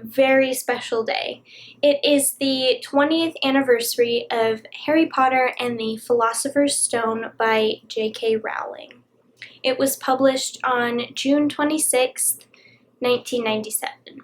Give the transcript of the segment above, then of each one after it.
very special day. It is the 20th anniversary of Harry Potter and the Philosopher's Stone by J.K. Rowling. It was published on June 26th, 1997.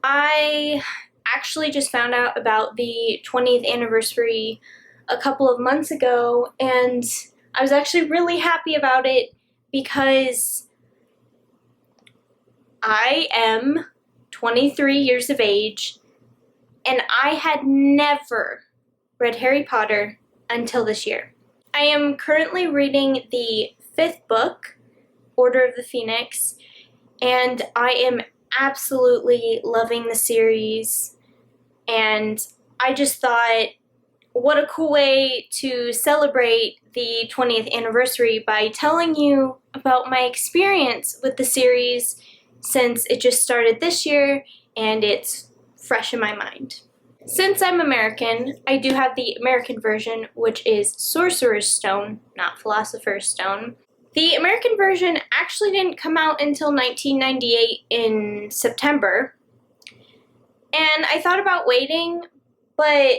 I actually just found out about the 20th anniversary a couple of months ago, and I was actually really happy about it because I am 23 years of age, and I had never read Harry Potter until this year. I am currently reading the 5th book, Order of the Phoenix, and I am absolutely loving the series, and I just thought, what a cool way to celebrate the 20th anniversary by telling you about my experience with the series since it just started this year and it's fresh in my mind. Since I'm American, I do have the American version, which is Sorcerer's Stone, not Philosopher's Stone. The American version actually didn't come out until 1998 in September, and I thought about waiting, but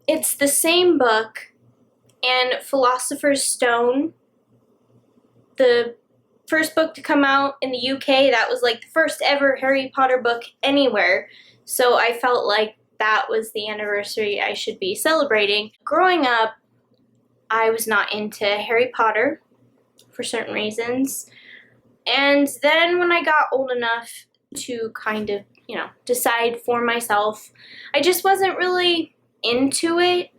it's the same book, and Philosopher's Stone, the first book to come out in the UK, that was like the first ever Harry Potter book anywhere, so I felt like that was the anniversary I should be celebrating. Growing up, I was not into Harry Potter for certain reasons, and then when I got old enough to kind of, decide for myself, I just wasn't really into it.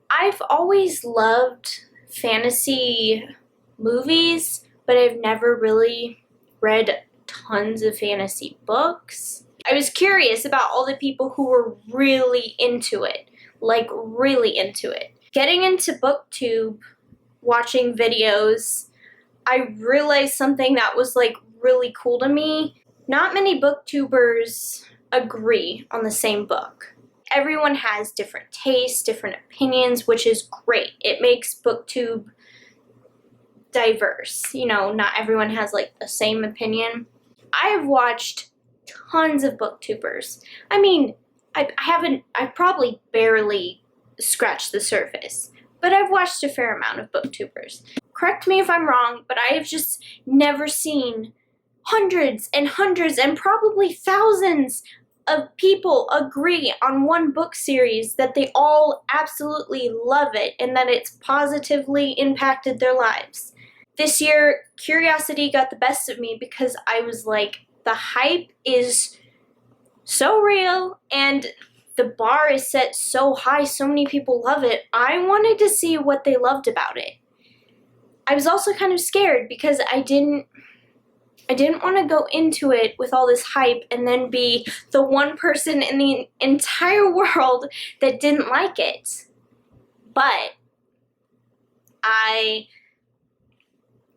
I've always loved fantasy movies, but I've never really read tons of fantasy books. I was curious about all the people who were really into it, like really into it. Getting into BookTube, watching videos, I realized something that was like really cool to me. Not many booktubers agree on the same book. Everyone has different tastes, different opinions, which is great. It makes BookTube diverse. Not everyone has like the same opinion. I have watched tons of booktubers. I mean, I've probably barely scratched the surface, but I've watched a fair amount of booktubers. Correct me if I'm wrong, but I have just never seen hundreds and hundreds and probably thousands of people agree on one book series that they all absolutely love it and that it's positively impacted their lives. This year, curiosity got the best of me because I was like, the hype is so real and the bar is set so high, so many people love it. I wanted to see what they loved about it. I was also kind of scared because I didn't want to go into it with all this hype and then be the one person in the entire world that didn't like it. But I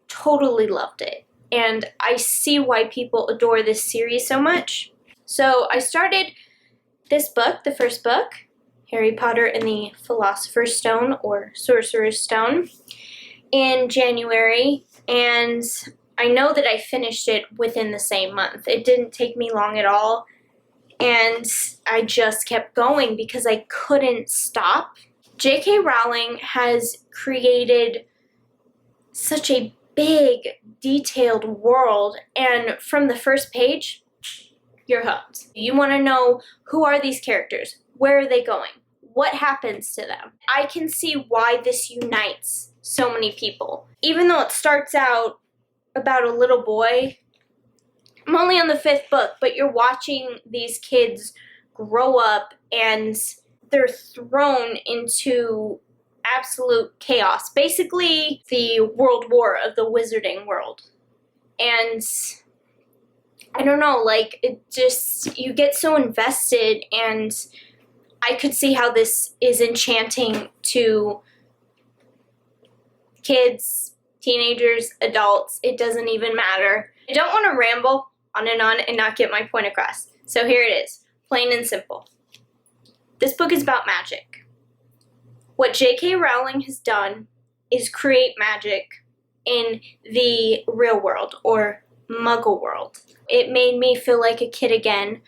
totally loved it, and I see why people adore this series so much. So I started this book, the first book, Harry Potter and the Philosopher's Stone, or Sorcerer's Stone, in January, and I know that I finished it within the same month. It didn't take me long at all, and I just kept going because I couldn't stop. J.K. Rowling has created such a big, detailed world, and from the first page, you're hooked. You want to know, who are these characters? Where are they going? What happens to them? I can see why this unites so many people. Even though it starts out about a little boy, I'm only on the 5th book, but you're watching these kids grow up and they're thrown into absolute chaos. Basically, the world war of the wizarding world. And I don't know, you get so invested, and I could see how this is enchanting to kids, teenagers, adults. It doesn't even matter. I don't want to ramble on and not get my point across. So here it is, plain and simple. This book is about magic. What J.K. Rowling has done is create magic in the real world, or Muggle world. It made me feel like a kid again,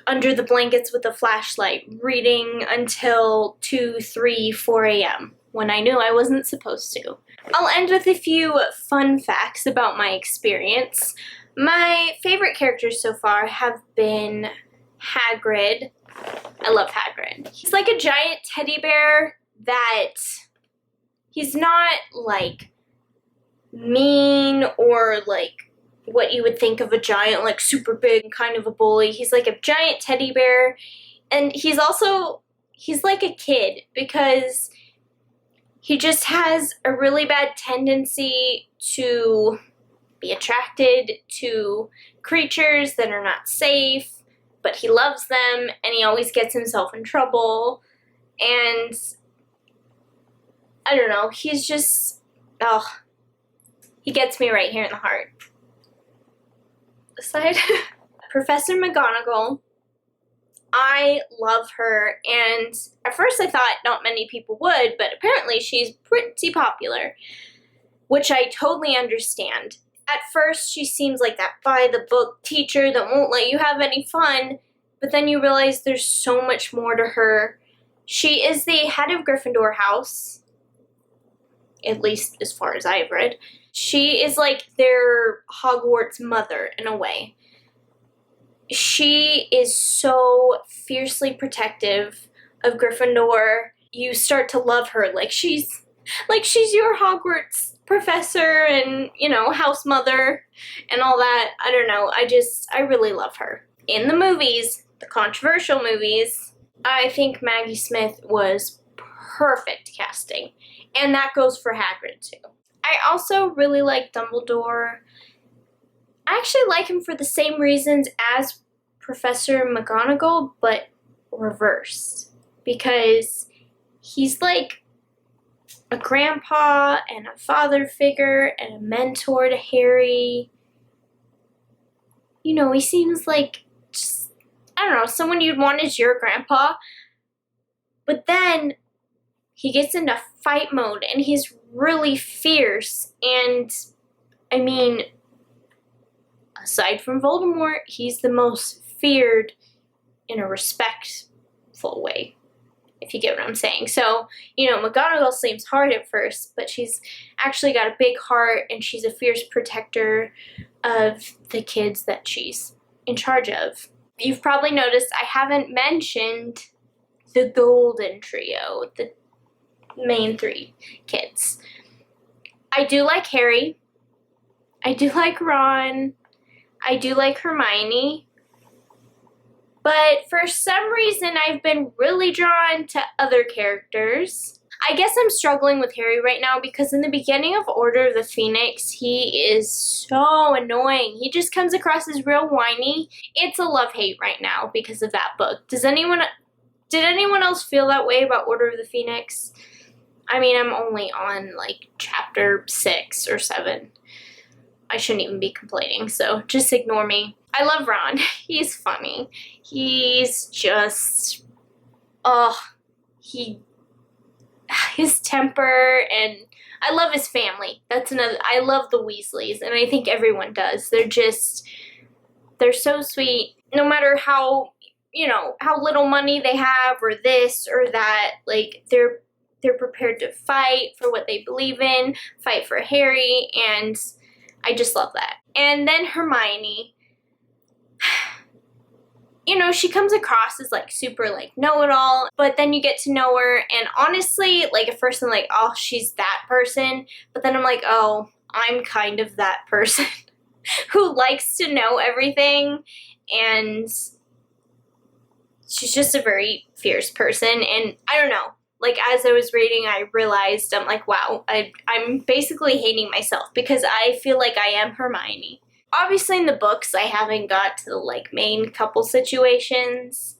under the blankets with a flashlight, reading until 2, 3, 4 a.m. when I knew I wasn't supposed to. I'll end with a few fun facts about my experience. My favorite characters so far have been Hagrid. I love Hagrid. He's like a giant teddy bear that he's not like mean or like what you would think of a giant, like super big kind of a bully. He's like a giant teddy bear, and he's like a kid because he just has a really bad tendency to be attracted to creatures that are not safe, but he loves them, and he always gets himself in trouble. And I don't know, he's just, he gets me right here in the heart. Aside, Professor McGonagall, I love her, and at first I thought not many people would, but apparently she's pretty popular, which I totally understand. At first she seems like that by-the-book teacher that won't let you have any fun, but then you realize there's so much more to her. She is the head of Gryffindor House, at least as far as I've read. She is like their Hogwarts mother in a way. She is so fiercely protective of Gryffindor. You start to love her like she's your Hogwarts professor and, you know, house mother and all that. I don't know. I really love her. In the movies, the controversial movies, I think Maggie Smith was perfect casting. And that goes for Hagrid too. I also really like Dumbledore. I actually like him for the same reasons as Professor McGonagall, but reversed. Because he's like a grandpa and a father figure and a mentor to Harry. You know, he seems like just, I don't know, someone you'd want as your grandpa. But then he gets into fight mode and he's really fierce, and I mean, aside from Voldemort, he's the most feared in a respectful way, if you get what I'm saying. So, you know, McGonagall seems hard at first, but she's actually got a big heart, and she's a fierce protector of the kids that she's in charge of. You've probably noticed I haven't mentioned the Golden Trio, the main 3 kids. I do like Harry. I do like Ron. I do like Hermione. But for some reason, I've been really drawn to other characters. I guess I'm struggling with Harry right now because in the beginning of Order of the Phoenix, he is so annoying. He just comes across as real whiny. It's a love-hate right now because of that book. Did anyone else feel that way about Order of the Phoenix? I mean, I'm only on like chapter 6 or 7. I shouldn't even be complaining, so just ignore me. I love Ron. He's funny. He's just, his temper, and I love his family. That's another, I love the Weasleys, and I think everyone does. They're so sweet. No matter how, you know, how little money they have or this or that, like, they're prepared to fight for what they believe in, fight for Harry, and I just love that. And then Hermione, you know, she comes across as like super like know-it-all, but then you get to know her, and honestly, like at first I'm like, oh, she's that person, but then I'm like, oh, I'm kind of that person who likes to know everything, and she's just a very fierce person, and I don't know. Like, as I was reading, I realized, I'm like, wow, I'm basically hating myself because I feel like I am Hermione. Obviously, in the books, I haven't got to the, like, main couple situations.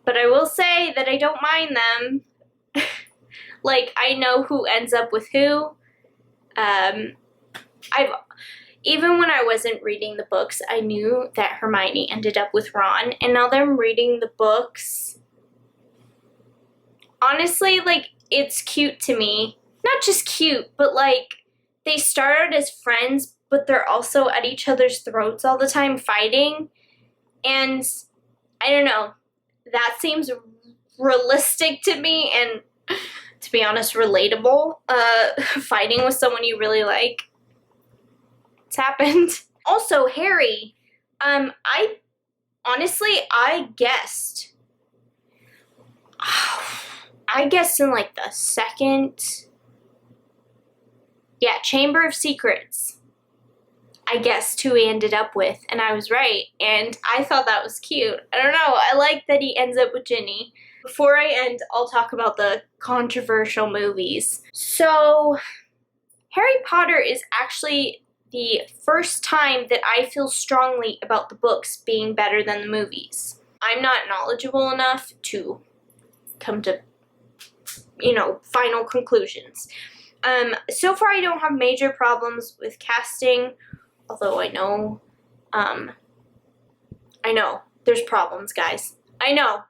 But I will say that I don't mind them. Like, I know who ends up with who. Even when I wasn't reading the books, I knew that Hermione ended up with Ron. And now that I'm reading the books, honestly, like, it's cute to me. Not just cute, but, like, they started as friends, but they're also at each other's throats all the time fighting. And I don't know, that seems realistic to me and, to be honest, relatable. Fighting with someone you really like. It's happened. Also, Harry, I guessed in like the second, Chamber of Secrets. I guessed who he ended up with, and I was right, and I thought that was cute. I don't know, I like that he ends up with Ginny. Before I end, I'll talk about the controversial movies. So, Harry Potter is actually the first time that I feel strongly about the books being better than the movies. I'm not knowledgeable enough to come to, final conclusions. So far I don't have major problems with casting, although I know there's problems, guys. I know.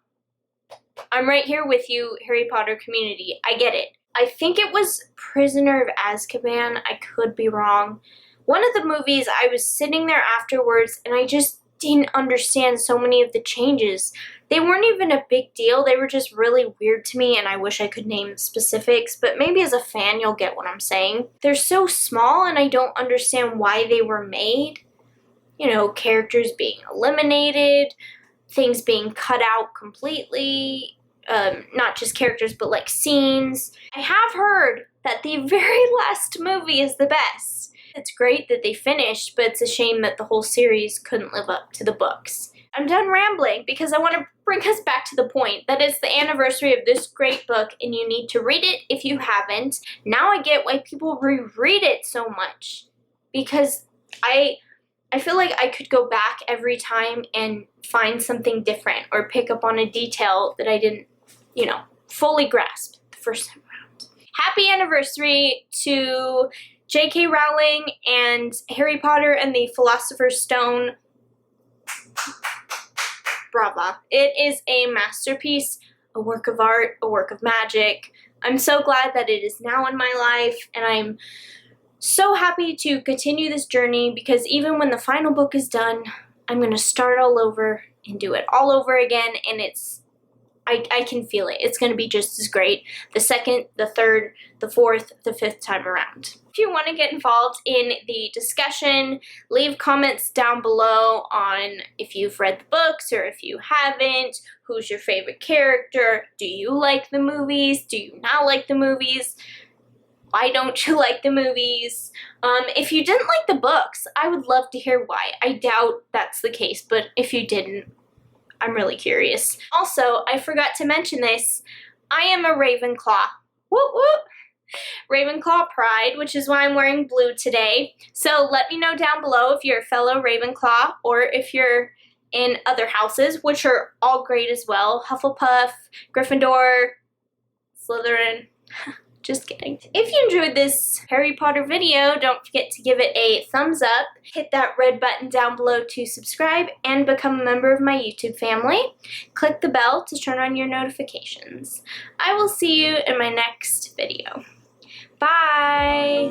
I'm right here with you, Harry Potter community. I get it. I think it was Prisoner of Azkaban. I could be wrong. One of the movies, I was sitting there afterwards and I just didn't understand so many of the changes. They weren't even a big deal. They were just really weird to me, and I wish I could name specifics, but maybe as a fan you'll get what I'm saying. They're so small and I don't understand why they were made. Characters being eliminated, things being cut out completely, not just characters but like scenes. I have heard that the very last movie is the best. It's great that they finished, but it's a shame that the whole series couldn't live up to the books. I'm done rambling because I want to bring us back to the point that it's the anniversary of this great book and you need to read it if you haven't. Now I get why people reread it so much, because I feel like I could go back every time and find something different or pick up on a detail that I didn't, fully grasp the first time around. Happy anniversary to J.K. Rowling and Harry Potter and the Philosopher's Stone. Brava. It is a masterpiece, a work of art, a work of magic. I'm so glad that it is now in my life, and I'm so happy to continue this journey, because even when the final book is done, I'm going to start all over and do it all over again, and I can feel it. It's going to be just as great the second, the third, the fourth, the fifth time around. If you want to get involved in the discussion, leave comments down below on if you've read the books or if you haven't. Who's your favorite character? Do you like the movies? Do you not like the movies? Why don't you like the movies? If you didn't like the books, I would love to hear why. I doubt that's the case, but if you didn't, I'm really curious. Also, I forgot to mention this. I am a Ravenclaw. Whoop whoop! Ravenclaw pride, which is why I'm wearing blue today. So let me know down below if you're a fellow Ravenclaw or if you're in other houses, which are all great as well. Hufflepuff, Gryffindor, Slytherin. Just kidding. If you enjoyed this Harry Potter video, don't forget to give it a thumbs up, hit that red button down below to subscribe, and become a member of my YouTube family. Click the bell to turn on your notifications. I will see you in my next video. Bye!